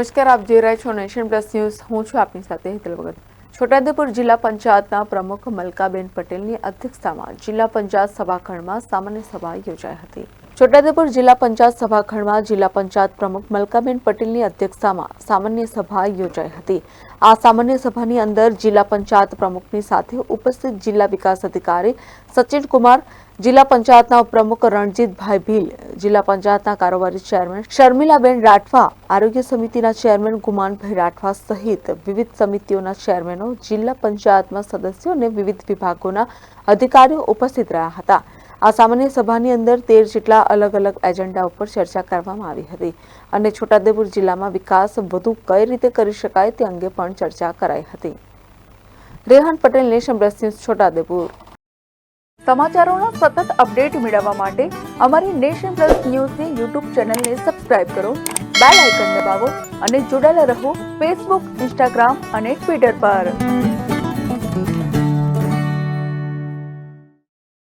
નમસ્કાર, આપ જોઈ રહ્યા છો નેશન પ્લસ ન્યૂઝ. હું છું આપની સાથે હેતલ ભગત. છોટાઉદેપુર જિલ્લા પંચાયતના પ્રમુખ મલકાબેન પટેલની અધ્યક્ષતામાં જિલ્લા પંચાયત સભાખંડમાં સામાન્ય સભા યોજાઈ હતી. છોટાઉદેપુર જિલ્લા પંચાયત સભાખંડમાં જિલ્લા પંચાયત પ્રમુખ મલકાબેન પટેલની અધ્યક્ષતામાં સામાન્ય સભા યોજાઈ હતી. આ સામાન્ય સભાની અંદર જિલ્લા પંચાયત પ્રમુખની સાથે ઉપસ્થિત જિલ્લા વિકાસ અધિકારી સચિન કુમાર, જિલ્લા પંચાયતના ઉપપ્રમુખ રણજીતભાઈ ભીલ, જિલ્લા પંચાયતના કારોબારી ચેરમેન શર્મિલાબેન રાઠવા, આરોગ્ય સમિતિના ચેરમેન ગુમાનભાઈ રાઠવા સહિત વિવિધ સમિતિઓના ચેરમેનો, જિલ્લા પંચાયતમાં સદસ્યો અને વિવિધ વિભાગોના અધિકારીઓ ઉપસ્થિત રહ્યા હતા. આ સામાન્ય સભાની અંદર 13 જેટલા અલગ અલગ એજન્ડા ઉપર ચર્ચા કરવામાં આવી હતી અને છોટાઉદેપુર જિલ્લામાં વિકાસ વધુ કઈ રીતે કરી શકાય તે અંગે પણ ચર્ચા કરાઈ હતી. Rehan Patel, nation plus news, Chhota Udepur. સમાચારોના સતત અપડેટ મેળવવા માટે અમારી નેશન પ્લસ ન્યૂઝની યુટ્યુબ ચેનલને સબસ્ક્રાઇબ કરો, બેલ આઇકન દબાવો અને જોડાયેલા રહો ફેસબુક, ઇન્સ્ટાગ્રામ અને ટ્વિટર પર.